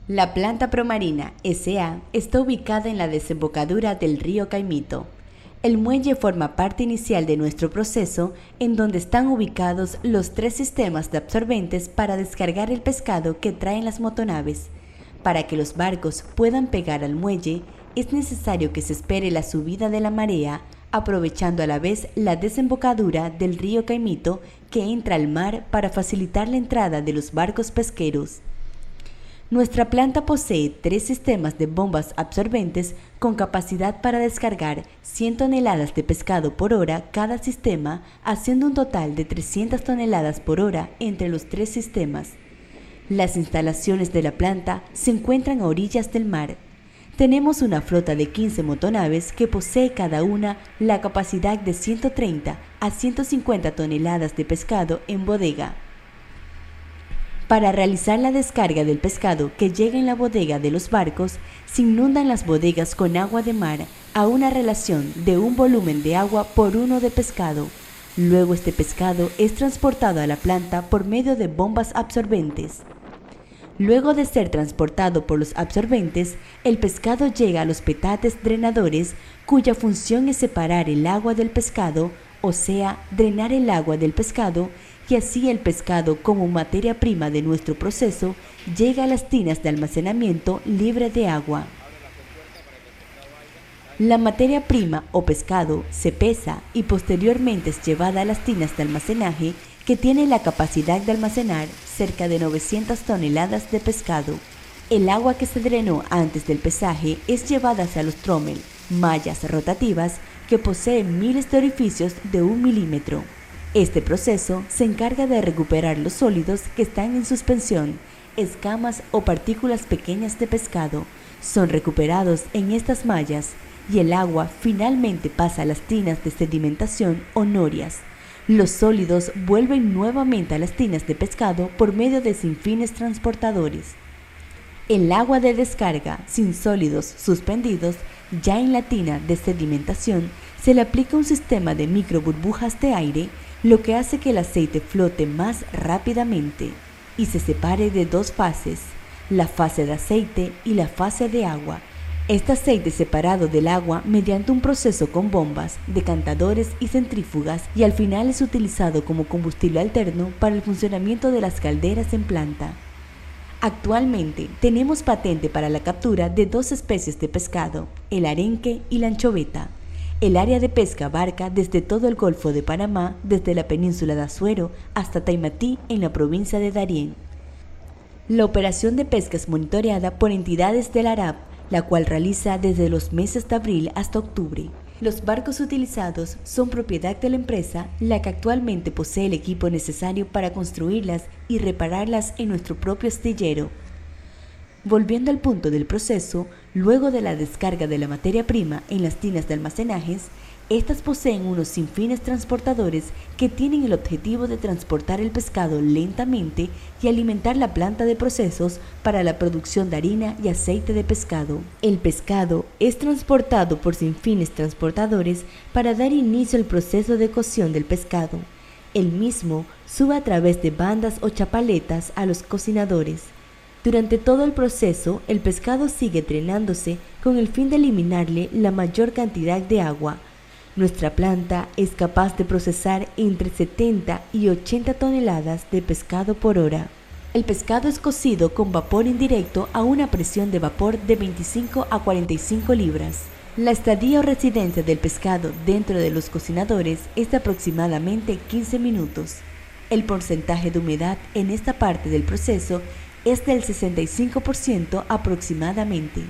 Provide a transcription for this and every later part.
La planta Promarina S.A. está ubicada en la desembocadura del río Caimito. El muelle forma parte inicial de nuestro proceso, en donde están ubicados los 3 sistemas de absorbentes para descargar el pescado que traen las motonaves. Para que los barcos puedan pegar al muelle, es necesario que se espere la subida de la marea, aprovechando a la vez la desembocadura del río Caimito que entra al mar para facilitar la entrada de los barcos pesqueros. Nuestra planta posee 3 sistemas de bombas absorbentes con capacidad para descargar 100 toneladas de pescado por hora cada sistema, haciendo un total de 300 toneladas por hora entre los 3 sistemas. Las instalaciones de la planta se encuentran a orillas del mar. Tenemos una flota de 15 motonaves que posee cada una la capacidad de 130 a 150 toneladas de pescado en bodega. Para realizar la descarga del pescado que llega en la bodega de los barcos, se inundan las bodegas con agua de mar a una relación de un volumen de agua por 1 de pescado. Luego este pescado es transportado a la planta por medio de bombas absorbentes. Luego de ser transportado por los absorbentes, el pescado llega a los petates drenadores, cuya función es separar el agua del pescado, o sea, drenar el agua del pescado, y así el pescado como materia prima de nuestro proceso llega a las tinas de almacenamiento libre de agua. La materia prima o pescado se pesa y posteriormente es llevada a las tinas de almacenaje que tienen la capacidad de almacenar cerca de 900 toneladas de pescado. El agua que se drenó antes del pesaje es llevada hacia los trommel, mallas rotativas que poseen miles de orificios de 1 milímetro. Este proceso se encarga de recuperar los sólidos que están en suspensión, escamas o partículas pequeñas de pescado. Son recuperados en estas mallas y el agua finalmente pasa a las tinas de sedimentación o norias. Los sólidos vuelven nuevamente a las tinas de pescado por medio de sinfines transportadores. El agua de descarga sin sólidos suspendidos ya en la tina de sedimentación se le aplica un sistema de micro burbujas de aire, lo que hace que el aceite flote más rápidamente y se separe de 2 fases, la fase de aceite y la fase de agua. Este aceite es separado del agua mediante un proceso con bombas, decantadores y centrífugas y al final es utilizado como combustible alterno para el funcionamiento de las calderas en planta. Actualmente tenemos patente para la captura de 2 especies de pescado, el arenque y la anchoveta. El área de pesca abarca desde todo el Golfo de Panamá, desde la península de Azuero hasta Taimatí en la provincia de Darién. La operación de pesca es monitoreada por entidades del ARAP, la cual realiza desde los meses de abril hasta octubre. Los barcos utilizados son propiedad de la empresa, la que actualmente posee el equipo necesario para construirlas y repararlas en nuestro propio astillero. Volviendo al punto del proceso, luego de la descarga de la materia prima en las tinas de almacenajes, estas poseen unos sinfines transportadores que tienen el objetivo de transportar el pescado lentamente y alimentar la planta de procesos para la producción de harina y aceite de pescado. El pescado es transportado por sinfines transportadores para dar inicio al proceso de cocción del pescado. El mismo sube a través de bandas o chapaletas a los cocinadores. Durante todo el proceso, el pescado sigue drenándose con el fin de eliminarle la mayor cantidad de agua. Nuestra planta es capaz de procesar entre 70 y 80 toneladas de pescado por hora. El pescado es cocido con vapor indirecto a una presión de vapor de 25 a 45 libras. La estadía o residencia del pescado dentro de los cocinadores es de aproximadamente 15 minutos. El porcentaje de humedad en esta parte del proceso es del 65% aproximadamente.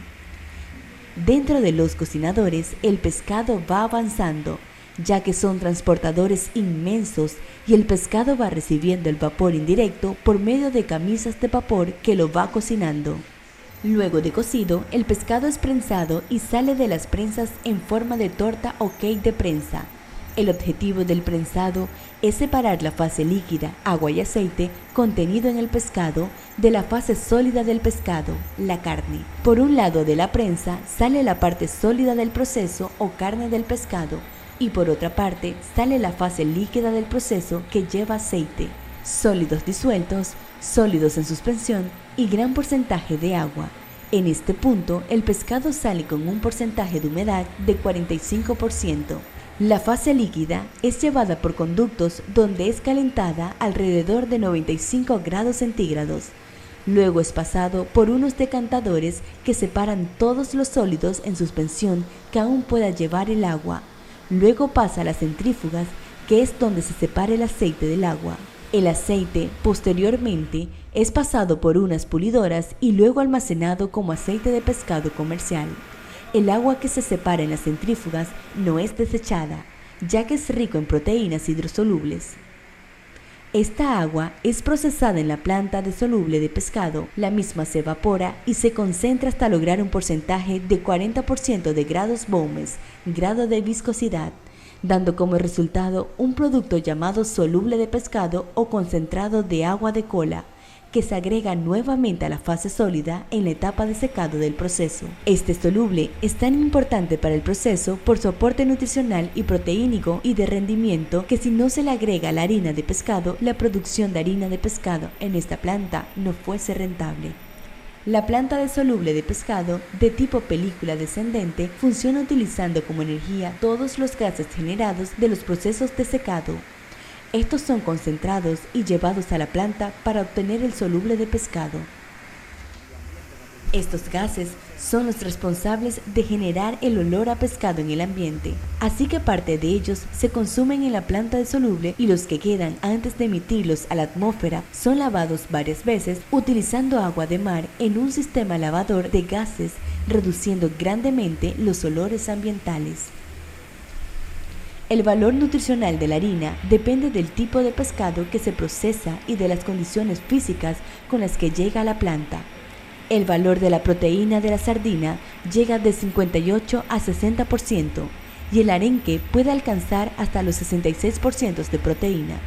Dentro de los cocinadores, el pescado va avanzando, ya que son transportadores inmensos y el pescado va recibiendo el vapor indirecto por medio de camisas de vapor que lo va cocinando. Luego de cocido, el pescado es prensado y sale de las prensas en forma de torta o cake de prensa. El objetivo del prensado es separar la fase líquida, agua y aceite contenido en el pescado de la fase sólida del pescado, la carne. Por un lado de la prensa sale la parte sólida del proceso o carne del pescado y por otra parte sale la fase líquida del proceso que lleva aceite, sólidos disueltos sólidos en suspensión y gran porcentaje de agua. En este punto, el pescado sale con un porcentaje de humedad de 45%. La fase líquida es llevada por conductos donde es calentada alrededor de 95 grados centígrados. Luego es pasado por unos decantadores que separan todos los sólidos en suspensión que aún pueda llevar el agua. Luego pasa a las centrífugas, que es donde se separa el aceite del agua. El aceite, posteriormente, es pasado por unas pulidoras y luego almacenado como aceite de pescado comercial. El agua que se separa en las centrífugas no es desechada, ya que es rico en proteínas hidrosolubles. Esta agua es procesada en la planta desoluble de pescado, la misma se evapora y se concentra hasta lograr un porcentaje de 40% de grados Bowmes, grado de viscosidad, dando como resultado un producto llamado soluble de pescado o concentrado de agua de cola, que se agrega nuevamente a la fase sólida en la etapa de secado del proceso. Este soluble es tan importante para el proceso por su aporte nutricional y proteínico y de rendimiento que si no se le agrega la harina de pescado, la producción de harina de pescado en esta planta no fuese rentable. La planta desoluble de pescado, de tipo película descendente, funciona utilizando como energía todos los gases generados de los procesos de secado. Estos son concentrados y llevados a la planta para obtener el soluble de pescado. Estos gases son los responsables de generar el olor a pescado en el ambiente, así que parte de ellos se consumen en la planta desoluble y los que quedan antes de emitirlos a la atmósfera son lavados varias veces utilizando agua de mar en un sistema lavador de gases, reduciendo grandemente los olores ambientales. El valor nutricional de la harina depende del tipo de pescado que se procesa y de las condiciones físicas con las que llega a la planta. El valor de la proteína de la sardina llega de 58 a 60% y el arenque puede alcanzar hasta los 66% de proteína.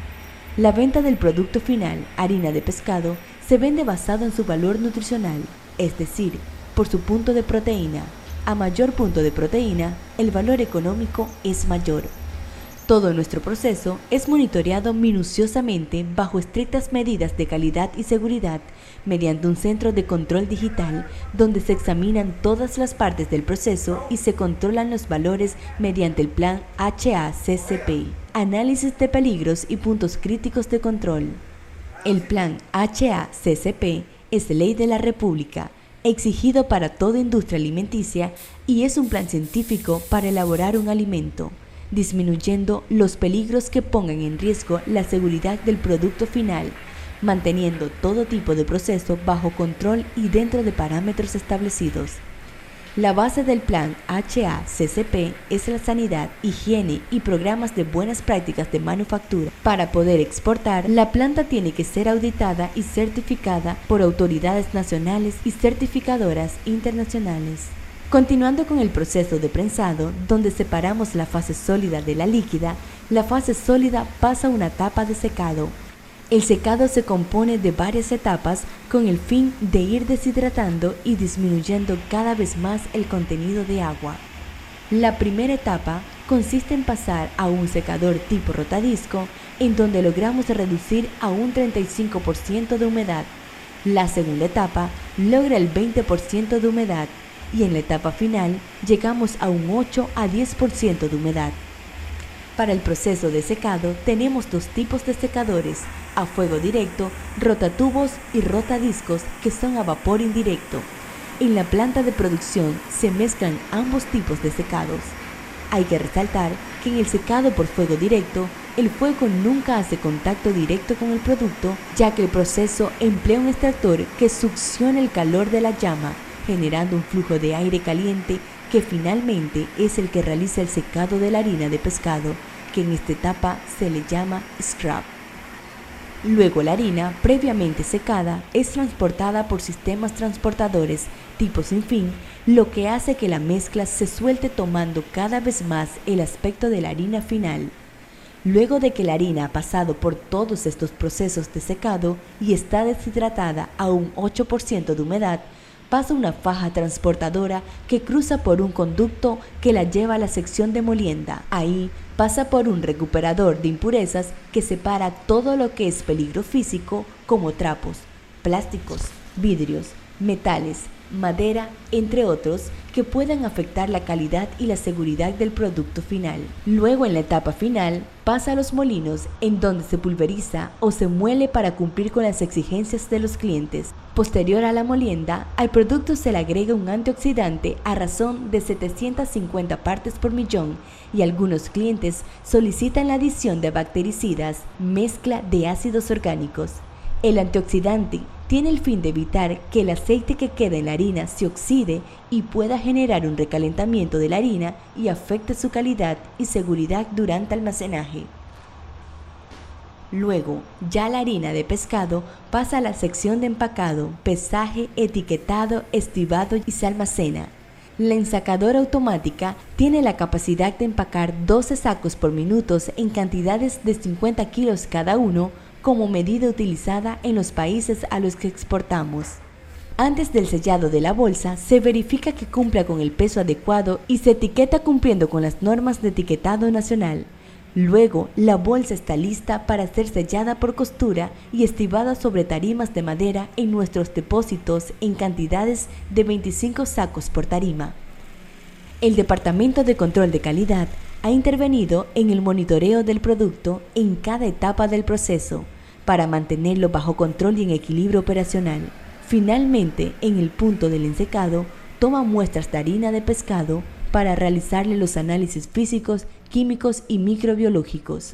La venta del producto final, harina de pescado, se vende basado en su valor nutricional, es decir, por su punto de proteína. A mayor punto de proteína, el valor económico es mayor. Todo nuestro proceso es monitoreado minuciosamente bajo estrictas medidas de calidad y seguridad mediante un centro de control digital donde se examinan todas las partes del proceso y se controlan los valores mediante el plan HACCP, análisis de peligros y puntos críticos de control. El plan HACCP es ley de la República, exigido para toda industria alimenticia y es un plan científico para elaborar un alimento, disminuyendo los peligros que pongan en riesgo la seguridad del producto final, manteniendo todo tipo de proceso bajo control y dentro de parámetros establecidos. La base del plan HACCP es la sanidad, higiene y programas de buenas prácticas de manufactura. Para poder exportar, la planta tiene que ser auditada y certificada por autoridades nacionales y certificadoras internacionales. Continuando con el proceso de prensado, donde separamos la fase sólida de la líquida, la fase sólida pasa a una etapa de secado. El secado se compone de varias etapas con el fin de ir deshidratando y disminuyendo cada vez más el contenido de agua. La primera etapa consiste en pasar a un secador tipo rotadisco, en donde logramos reducir a un 35% de humedad. La segunda etapa logra el 20% de humedad. Y en la etapa final llegamos a un 8 a 10% de humedad. Para el proceso de secado tenemos dos tipos de secadores, a fuego directo, rotatubos y rotadiscos que son a vapor indirecto. En la planta de producción se mezclan ambos tipos de secados. Hay que resaltar que en el secado por fuego directo, el fuego nunca hace contacto directo con el producto, ya que el proceso emplea un extractor que succiona el calor de la llama, generando un flujo de aire caliente que finalmente es el que realiza el secado de la harina de pescado, que en esta etapa se le llama scrap. Luego la harina, previamente secada, es transportada por sistemas transportadores tipo sin fin, lo que hace que la mezcla se suelte tomando cada vez más el aspecto de la harina final. Luego de que la harina ha pasado por todos estos procesos de secado y está deshidratada a un 8% de humedad, pasa una faja transportadora que cruza por un conducto que la lleva a la sección de molienda. Ahí pasa por un recuperador de impurezas que separa todo lo que es peligro físico, como trapos, plásticos, vidrios, metales, madera, entre otros, que puedan afectar la calidad y la seguridad del producto final. Luego, en la etapa final, pasa a los molinos, en donde se pulveriza o se muele para cumplir con las exigencias de los clientes. Posterior a la molienda, al producto se le agrega un antioxidante a razón de 750 partes por millón y algunos clientes solicitan la adición de bactericidas, mezcla de ácidos orgánicos. El antioxidante tiene el fin de evitar que el aceite que queda en la harina se oxide y pueda generar un recalentamiento de la harina y afecte su calidad y seguridad durante almacenaje. Luego, ya la harina de pescado pasa a la sección de empacado, pesaje, etiquetado, estibado y se almacena. La ensacadora automática tiene la capacidad de empacar 12 sacos por minuto en cantidades de 50 kilos cada uno, como medida utilizada en los países a los que exportamos. Antes del sellado de la bolsa, se verifica que cumpla con el peso adecuado y se etiqueta cumpliendo con las normas de etiquetado nacional. Luego, la bolsa está lista para ser sellada por costura y estibada sobre tarimas de madera en nuestros depósitos en cantidades de 25 sacos por tarima. El Departamento de Control de Calidad ha intervenido en el monitoreo del producto en cada etapa del proceso para mantenerlo bajo control y en equilibrio operacional. Finalmente, en el punto del ensecado, toma muestras de harina de pescado para realizarle los análisis físicos, químicos y microbiológicos.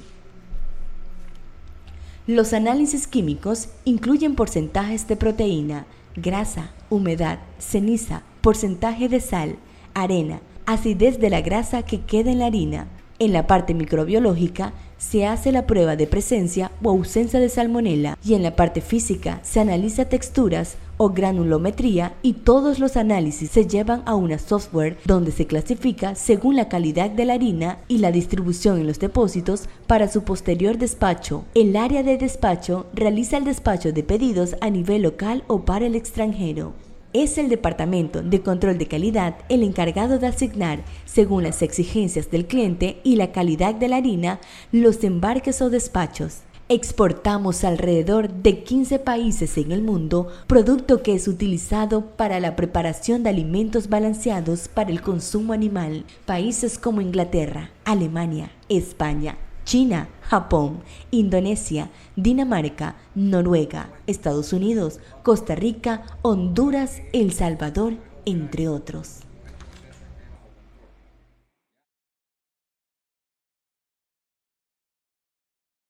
Los análisis químicos incluyen porcentajes de proteína, grasa, humedad, ceniza, porcentaje de sal, arena, acidez de la grasa que queda en la harina. En la parte microbiológica se hace la prueba de presencia o ausencia de salmonela y en la parte física se analiza texturas o granulometría y todos los análisis se llevan a una software donde se clasifica según la calidad de la harina y la distribución en los depósitos para su posterior despacho. El área de despacho realiza el despacho de pedidos a nivel local o para el extranjero. Es el Departamento de Control de Calidad el encargado de asignar, según las exigencias del cliente y la calidad de la harina, los embarques o despachos. Exportamos a alrededor de 15 países en el mundo, producto que es utilizado para la preparación de alimentos balanceados para el consumo animal. Países como Inglaterra, Alemania, España, China, Japón, Indonesia, Dinamarca, Noruega, Estados Unidos, Costa Rica, Honduras, El Salvador, entre otros.